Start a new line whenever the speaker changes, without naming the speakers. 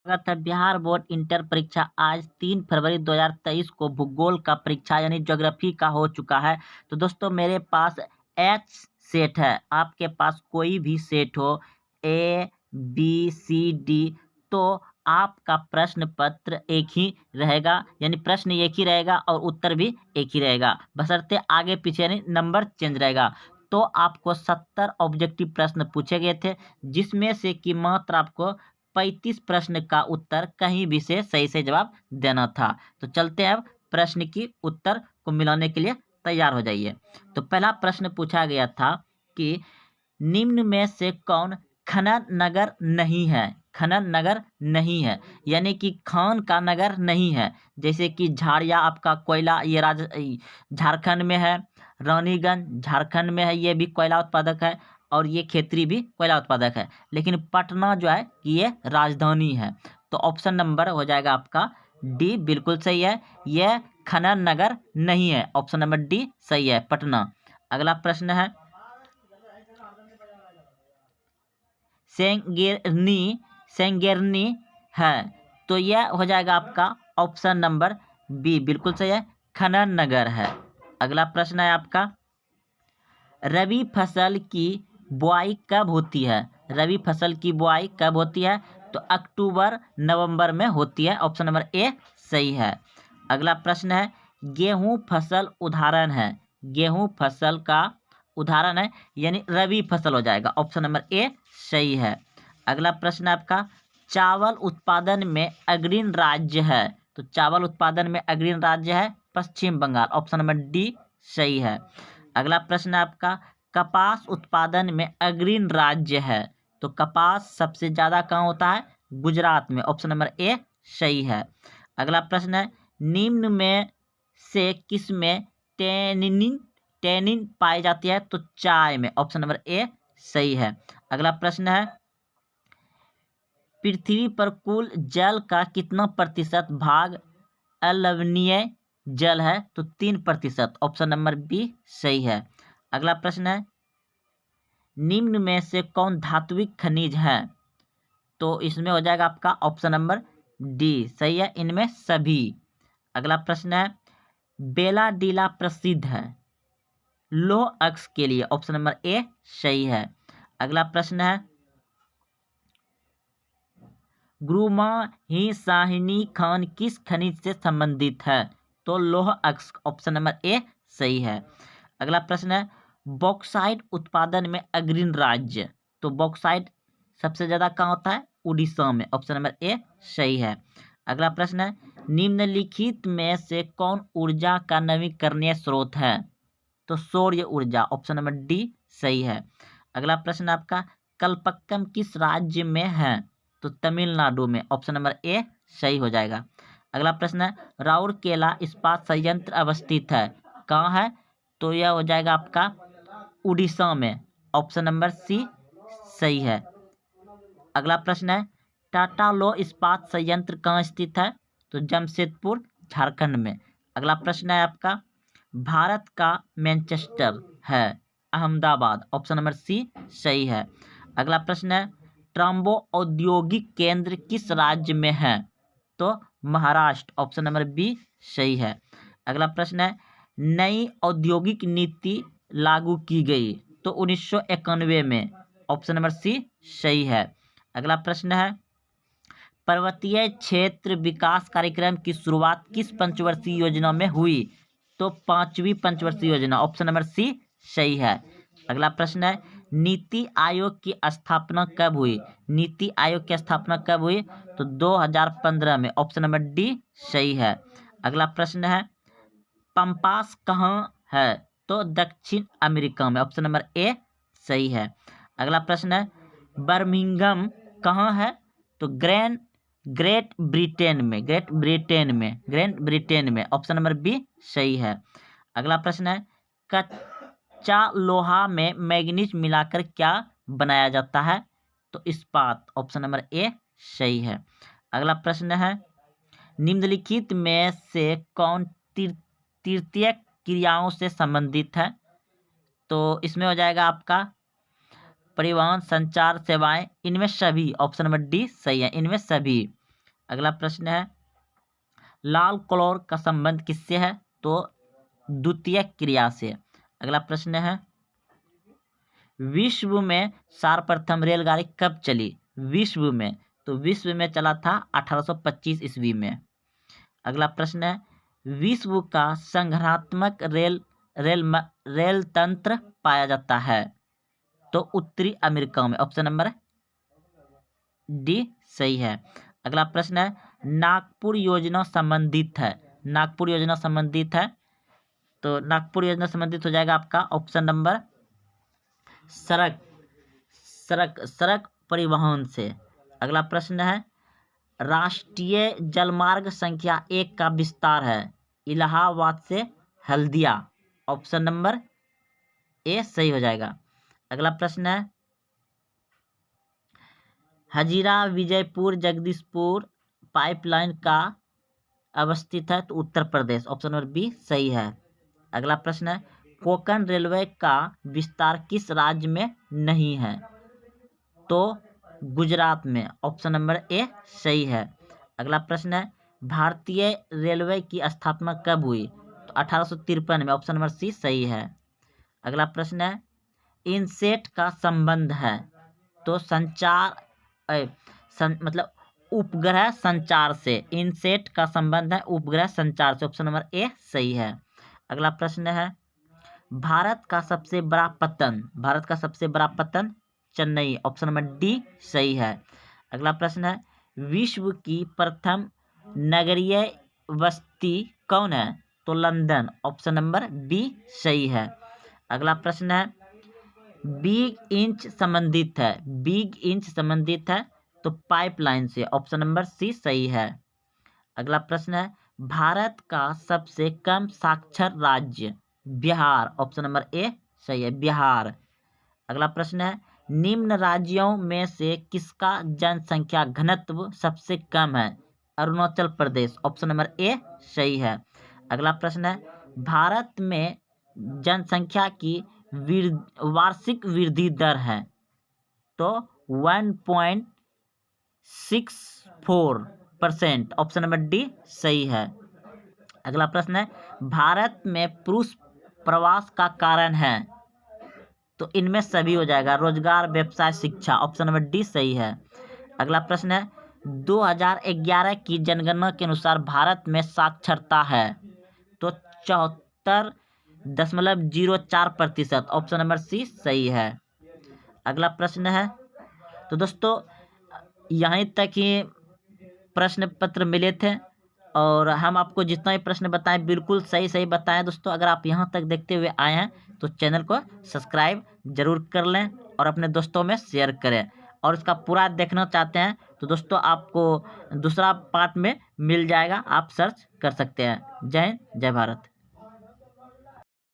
स्वागत है। Bihar board inter परीक्षा आज 3 फरवरी 2023 को भूगोल का परीक्षा यानी ज्योग्राफी का हो चुका है। तो दोस्तों मेरे पास एच सेट है, आपके पास कोई भी सेट हो ए बी सी डी, तो आपका प्रश्न पत्र एक ही रहेगा, यानी प्रश्न एक ही रहेगा और उत्तर भी एक ही रहेगा, बशर्ते आगे पीछे यानी नंबर चेंज रहेगा। तो आपको 70 ऑब्जेक्टिव प्रश्न पूछे गए थे, जिसमें से कि मात्र आपको 35 प्रश्न का उत्तर कहीं भी से सही जवाब देना था। तो चलते हैं अब प्रश्न की उत्तर को मिलाने के लिए तैयार हो जाइए। तो पहला प्रश्न पूछा गया था कि निम्न में से कौन खनन नगर नहीं है। खनन नगर नहीं है यानी कि खान का नगर नहीं है, जैसे कि झाड़िया आपका कोयला, ये झारखंड में है। रानीगंज झारखंड में है, ये भी कोयला उत्पादक है। और ये खेतरी भी कोयला उत्पादक है। लेकिन पटना जो है कि ये राजधानी है। तो ऑप्शन नंबर हो जाएगा आपका डी, बिल्कुल सही है। यह खनन नगर नहीं है। ऑप्शन नंबर डी सही है, पटना। अगला प्रश्न है सेंगेरनी है, तो यह हो जाएगा आपका ऑप्शन नंबर बी, बिल्कुल सही है, खनन नगर है। अगला प्रश्न है आपका रबी फसल की बुआई कब होती है। रबी फसल की बुआई कब होती है, तो अक्टूबर नवंबर में होती है। ऑप्शन नंबर ए सही है। अगला प्रश्न है गेहूं फसल उदाहरण है। गेहूं फसल का उदाहरण है यानी रबी फसल हो जाएगा। ऑप्शन नंबर ए सही है। अगला प्रश्न है आपका चावल उत्पादन में अग्रणी राज्य है, तो चावल उत्पादन में अग्रणी राज्य है पश्चिम बंगाल। ऑप्शन नंबर डी सही है। अगला प्रश्न है आपका कपास उत्पादन में अग्रणी राज्य है, तो कपास सबसे ज्यादा कहाँ होता है, गुजरात में। ऑप्शन नंबर ए सही है। अगला प्रश्न है निम्न में से किस में टेनिन पाई जाती है, तो चाय में। ऑप्शन नंबर ए सही है। अगला प्रश्न है पृथ्वी पर कुल जल का कितना प्रतिशत भाग अलवणीय जल है, तो 3%। ऑप्शन नंबर बी सही है। अगला प्रश्न है निम्न में से कौन धात्विक खनिज है, तो इसमें हो जाएगा आपका ऑप्शन नंबर डी सही है, इनमें सभी। अगला प्रश्न है बेलाडीला प्रसिद्ध है लौह अक्ष के लिए। ऑप्शन नंबर ए सही है। अगला प्रश्न है गुरुमाहिसाहिनी खान किस खनिज से संबंधित है, तो लौह अक्ष। ऑप्शन नंबर ए सही है। अगला प्रश्न है बॉक्साइट उत्पादन में अग्रणी राज्य, तो बॉक्साइट सबसे ज्यादा कहाँ होता है, उड़ीसा में। ऑप्शन नंबर ए सही है। अगला प्रश्न है निम्नलिखित में से कौन ऊर्जा का नवीकरणीय स्रोत है, तो सौर ऊर्जा। ऑप्शन नंबर डी सही है। अगला प्रश्न आपका कल्पक्कम किस राज्य में है, तो तमिलनाडु में। ऑप्शन नंबर ए सही हो जाएगा। अगला प्रश्न है राउरकेला इस्पात संयंत्र अवस्थित है, कहाँ है, तो यह हो जाएगा आपका उड़ीसा में। ऑप्शन नंबर सी सही है। अगला प्रश्न है टाटा लौह इस्पात संयंत्र कहाँ स्थित है, तो जमशेदपुर झारखंड में। अगला प्रश्न है आपका भारत का मैनचेस्टर है अहमदाबाद। ऑप्शन नंबर सी सही है। अगला प्रश्न है ट्राम्बो औद्योगिक केंद्र किस राज्य में है, तो महाराष्ट्र। ऑप्शन नंबर बी सही है। अगला प्रश्न है नई औद्योगिक नीति लागू की गई, तो 1991 में। ऑप्शन नंबर सी सही है। अगला प्रश्न है पर्वतीय क्षेत्र विकास कार्यक्रम की शुरुआत किस पंचवर्षीय योजना में हुई, तो 5वीं पंचवर्षीय योजना। ऑप्शन नंबर सी सही है। अगला प्रश्न है नीति आयोग की स्थापना कब हुई, नीति आयोग की स्थापना कब हुई, तो 2015 में। ऑप्शन नंबर डी सही है। अगला प्रश्न है पंपास कहाँ है, तो दक्षिण अमेरिका में। ऑप्शन नंबर ए सही है। अगला प्रश्न है बर्मिंघम कहाँ है, तो ग्रेट ब्रिटेन में। ऑप्शन नंबर बी सही है। अगला प्रश्न है कच्चा लोहा में मैग्नीज मिलाकर क्या बनाया जाता है, तो इस्पात। ऑप्शन नंबर ए सही है। अगला प्रश्न है निम्नलिखित में से कौन तृतीय क्रियाओं से संबंधित है, तो इसमें हो जाएगा आपका परिवहन संचार सेवाएं, इनमें सभी। ऑप्शन नंबर डी सही है, इनमें सभी। अगला प्रश्न है लाल क्लोर का संबंध किससे है? तो द्वितीयक क्रिया से। अगला प्रश्न है विश्व में सर्वप्रथम रेलगाड़ी कब चली? विश्व में, तो विश्व में चला था 1825 ईस्वी में। अगला प्रश्न है विश्व का संघर्षात्मक रेल तंत्र पाया जाता है? तो उत्तरी अमेरिका में। ऑप्शन नंबर डी सही है। अगला प्रश्न है नागपुर योजना संबंधित है? नागपुर योजना संबंधित है, तो नागपुर योजना संबंधित हो जाएगा आपका ऑप्शन नंबर सड़क परिवहन से। अगला प्रश्न है राष्ट्रीय जलमार्ग संख्या 1 का विस्तार है? इलाहाबाद से हल्दिया। ऑप्शन नंबर ए सही हो जाएगा। अगला प्रश्न है हजीरा विजयपुर जगदीशपुर पाइपलाइन का अवस्थित है? तो Uttar Pradesh. Option number B सही है। अगला प्रश्न है कोंकण रेलवे का विस्तार किस राज्य में नहीं है? तो गुजरात में। ऑप्शन नंबर ए सही है। अगला प्रश्न है भारतीय रेलवे की स्थापना कब हुई? तो 1853 में। ऑप्शन नंबर सी सही है। अगला प्रश्न है इनसेट का संबंध है? तो मतलब उपग्रह संचार से। इनसेट का संबंध है उपग्रह संचार से। ऑप्शन नंबर ए सही है। अगला प्रश्न है भारत का सबसे बड़ा पत्तन चेन्नई। ऑप्शन नंबर डी सही है। अगला प्रश्न है विश्व की प्रथम नगरीय बस्ती कौन है? तो लंदन। ऑप्शन नंबर बी सही है। अगला प्रश्न है बिग इंच संबंधित है तो पाइपलाइन से। ऑप्शन नंबर सी सही है। अगला प्रश्न है भारत का सबसे कम साक्षर राज्य? बिहार। ऑप्शन नंबर ए सही है, बिहार। अगला प्रश्न है निम्न राज्यों में से किसका जनसंख्या घनत्व सबसे कम है? Arunachal Pradesh. Option number A सही है। अगला प्रश्न है भारत में जनसंख्या की वार्षिक वृद्धि दर है? तो 1.64%। ऑप्शन नंबर डी सही है। अगला प्रश्न है भारत में पुरुष प्रवास का कारण है? तो इनमें सभी हो जाएगा, रोजगार, व्यवसाय, शिक्षा। ऑप्शन नंबर डी सही है। अगला प्रश्न है 2011 की जनगणना के अनुसार भारत में साक्षरता है? तो 74.04%। ऑप्शन नंबर सी सही है। अगला प्रश्न है तो दोस्तों यहीं तक ही प्रश्न पत्र मिले थे और हम आपको जितना भी प्रश्न बताएं बिल्कुल सही बताएं। दोस्तों अगर आप यहाँ तक देखते हुए आए हैं तो चैनल को सब्सक्राइब जरूर कर लें और अपने दोस्तों में शेयर करें। और इसका पूरा देखना चाहते हैं तो दोस्तों आपको दूसरा पार्ट में मिल जाएगा, आप सर्च कर सकते हैं। जय हिंद, जय भारत।